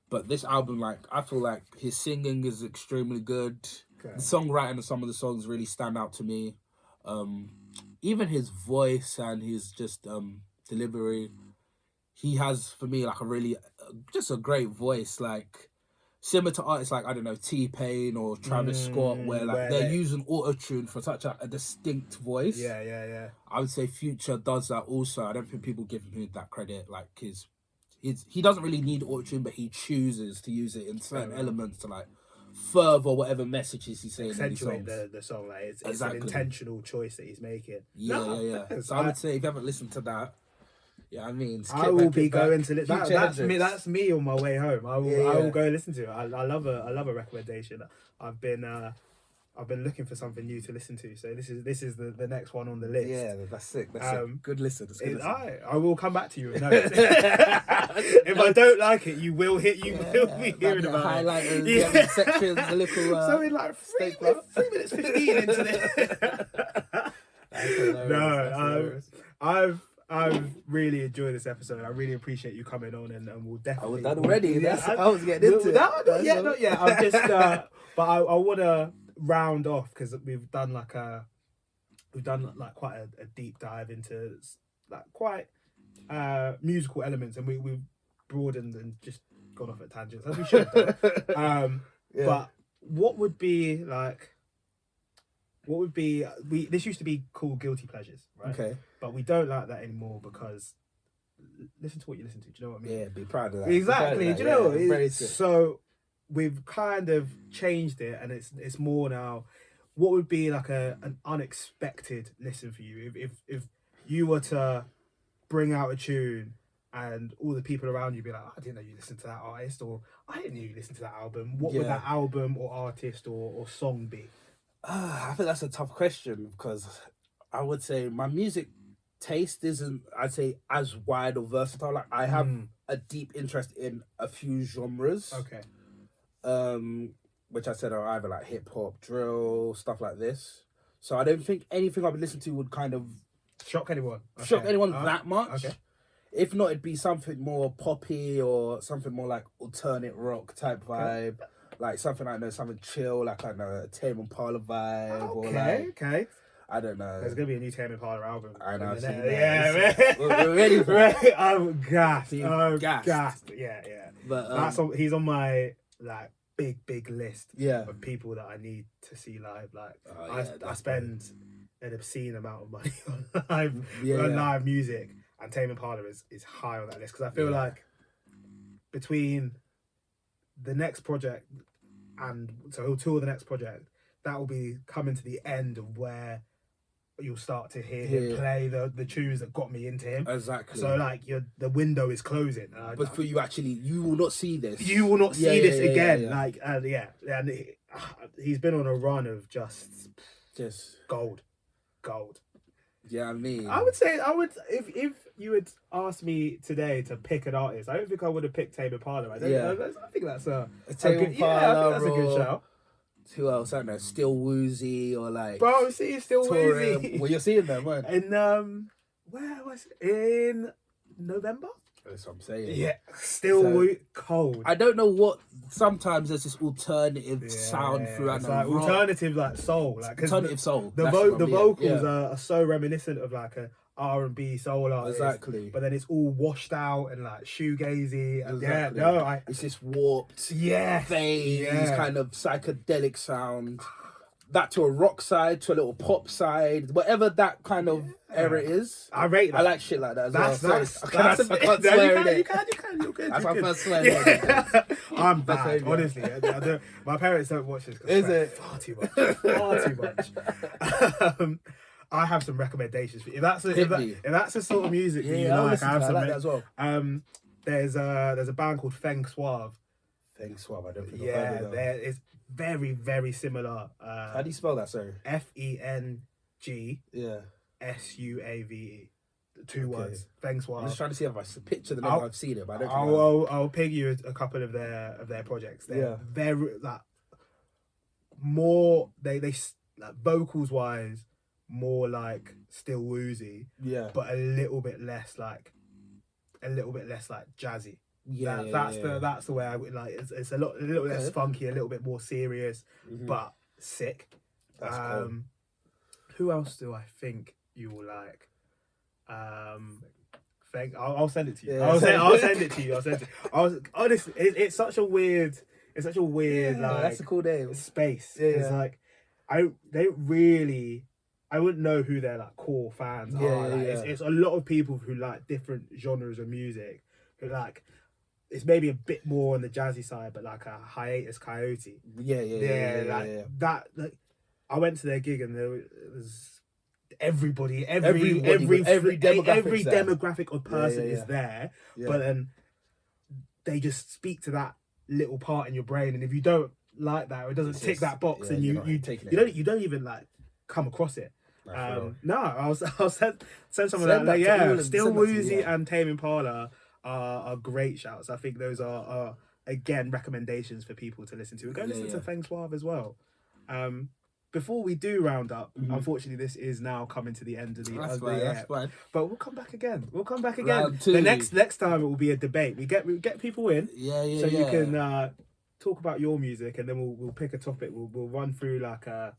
But this album, like, I feel like his singing is extremely good. The songwriting of some of the songs really stand out to me. Even his voice and his just delivery, he has for me like a really just a great voice, like similar to artists like, I don't know, T-Pain or Travis Scott, where like they're using auto-tune for such a distinct voice. I would say Future does that also. I don't think people give him that credit. Like he doesn't really need auto-tune, but he chooses to use it in certain elements to like further whatever messages he's saying. Accentuate the song. Like it's an intentional choice that he's making. So I would say if you haven't listened to that, I mean, I will be going to listen. That's me on my way home. I will go listen to it. I love a recommendation. I've been looking for something new to listen to. So this is the next one on the list. Yeah, that's sick. That's a good listen. I will come back to you with notes. If I don't like it, you will be hearing about highlighters, sections, a little. So in like 3 minutes 15 into this. I've really enjoyed this episode. I really appreciate you coming on, and we'll definitely. I was done already. I was getting into it. Not yet. I'm just, but I want to round off because we've done quite a deep dive into like quite musical elements, and we've broadened and just gone off at tangents as we should have done. But what would be this used to be called Guilty Pleasures, right? Okay. But we don't like that anymore because listen to what you listen to. Do you know what I mean? Yeah, be proud of that. Exactly. Do you know? So we've kind of changed it, and it's more now. What would be like an unexpected listen for you if you were to bring out a tune and all the people around you be like, I didn't know you listened to that artist, or I didn't know you listened to that album. What would that album or artist or song be? I think that's a tough question because I would say my music taste isn't, I'd say, as wide or versatile. Like I have a deep interest in a few genres. Okay. Which I said are either like hip hop, drill, stuff like this. So I don't think anything I would listen to would kind of shock anyone. That much. Okay. If not, it'd be something more poppy or something more like alternate rock type vibe. Like something something chill, like I don't know, a Tame Impala vibe, or like I don't know. There's gonna be a new Tame Impala album. I know. Man. We're ready for it. I'm gassed. Gassed. Yeah. But he's on my like big list of people that I need to see live. Like I spend an obscene amount of money on live music, and Tame Impala is high on that list because I feel like between the next project and so he'll tour the next project, that will be coming to the end of where you'll start to hear him play the tunes that got me into him. Exactly. So like the window is closing. But for you you will not see this. You will not see this again. Yeah. Like and he's been on a run of just gold. Yeah, I mean, I would say if you had asked me today to pick an artist, I don't think I would have picked Tame Impala. I think that's a good shout. Who else? I don't know. Still Woozy or like. Bro, see, Still Woozy. Well, you're seeing them, man. In where was it? In November? That's what I'm saying. Yeah, Still cold. I don't know what. Sometimes there's this alternative sound throughout. Like alternative like soul, like alternative soul. The vocals are so reminiscent of like a R&B soul artist. Exactly. But then it's all washed out and like shoegazy. And Exactly. yeah, no, it's this warped, phase, kind of psychedelic sound. That to a rock side, to a little pop side, whatever that kind of era is. I rate that. I like shit like that as well. I can't swear in it. You can. You're good. That's my first swear. Yeah. I'm bad, honestly. My parents don't watch this. Is it? Far too much. I have some recommendations for you. If that's the sort of music that you like, I have some. I like that as well. There's a band called Feng Suave. Feng Suave, I don't think I've heard of that. It's very, very similar. How do you spell that, sorry? FENG Yeah. SUAVE. Two words. Feng Suave. I'm just trying to see if I picture the name. I've seen it, but I don't think I'll ping you a couple of their projects. They're Yeah. very like more they like vocals wise more like still Woozy, Yeah. but a little bit less like jazzy. That's the way I would like. It's a little less funky, a little bit more serious, but sick. That's cool. Who else do I think you will like? I'll send it to you. Yeah. I'll send it to you. Honestly, it's such a weird like that's a cool name. space. Yeah, It's like I wouldn't know who their like core fans are. Like, it's a lot of people who like different genres of music who like. It's maybe a bit more on the jazzy side, but like a hiatus coyote. That. Like, I went to their gig and there was every demographic of person is there, but then they just speak to that little part in your brain, and if you don't like that or it doesn't tick that box, and you don't even like come across it. I'll send some of that. Like, Still Woozy and Tame Impala are great shouts. I think those are again recommendations for people to listen to. Go listen to Feng Suave as well. Before we do round up, unfortunately, this is now coming to the end of the year. But we'll come back again. Round two. The next time it will be a debate. We get people in, so you can talk about your music, and then we'll pick a topic. We'll run through like that.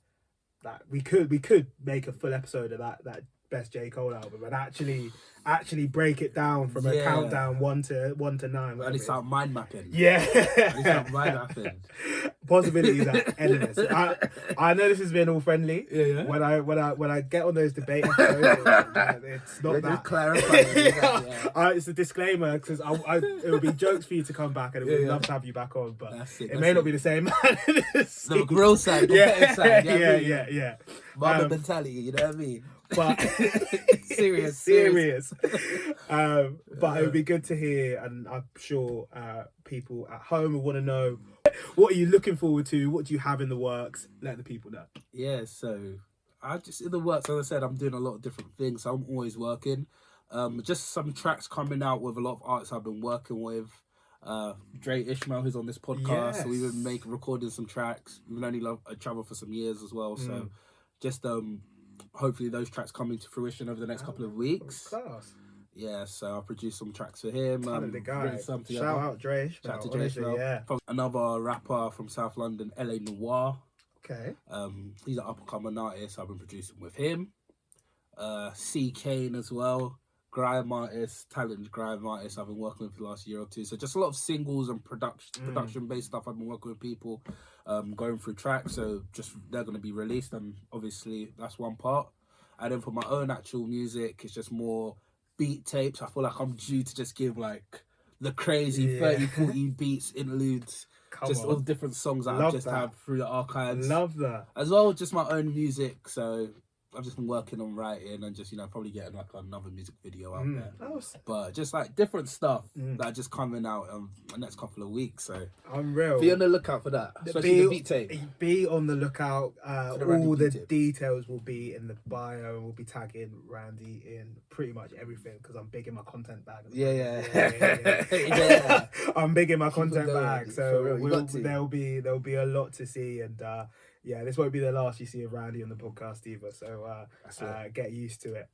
We could make a full episode of that best J. Cole album and actually break it down from a countdown 1 to 9. At least start mind mapping. Possibilities are endless. I know this has been all friendly. When I get on those debate episodes, it's not that. Just clarify. It's a disclaimer because it would be jokes for you to come back, and we'd love to have you back on, but it may not be the same. The grill side, side. Yeah. Mama mentality, you know what I mean? But serious. But it would be good to hear, and I'm sure people at home will want to know, what are you looking forward to? What do you have in the works? Let the people know. Yeah, so I just in the works, as I said, I'm doing a lot of different things. So I'm always working. Just some tracks coming out with a lot of artists I've been working with. Dre Ishmael, who's on this podcast, so we've been recording some tracks. We've only loved each other for some years as well, so just hopefully those tracks come into fruition over the next couple of weeks. Class. Yeah, so I'll produce some tracks for him. Talented guy. Shout out Dre. Shout out to Dre Ishmael. Yeah. From another rapper from South London, LA Noir. Okay. He's an up-and-coming artist. I've been producing with him. C. Kane as well. Talented grime artist I've been working with for the last year or two. So just a lot of singles and production-based stuff. I've been working with people, going through tracks. So just they're going to be released, and obviously that's one part. And then for my own actual music, it's just more beat tapes. I feel like I'm due to just give like the crazy 30, 40 beats, interludes, all different songs that I just have through the archives. Love that. As well, just my own music. So I've just been working on writing and just, probably getting like another music video out there. But just like different stuff that are just coming out the next couple of weeks. So unreal. Be on the lookout for that. Especially the beat tape. Be on the lookout. All the details will be in the bio, and we'll be tagging Randy in pretty much everything because I'm big in my content bag. Yeah. I'm big in my content bag, so there'll be a lot to see, and this won't be the last you see of Randy on the podcast either. So get used to it.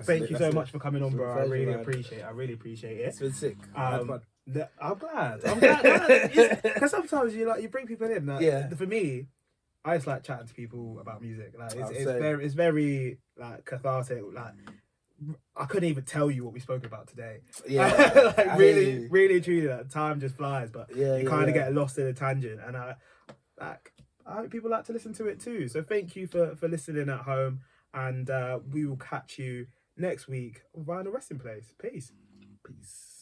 Thank you so much for coming on, bro. I really appreciate it. It's been sick. I'm glad. Because sometimes you bring people in. For me, I just like chatting to people about music. Like it's very like cathartic. Like I couldn't even tell you what we spoke about today. Yeah, like I really, hear you. really, truly, that time just flies. But Yeah, you yeah, kind of yeah. get lost in a tangent, and I hope people like to listen to it too. So thank you for listening at home, and we will catch you next week via the resting place. Peace. Peace.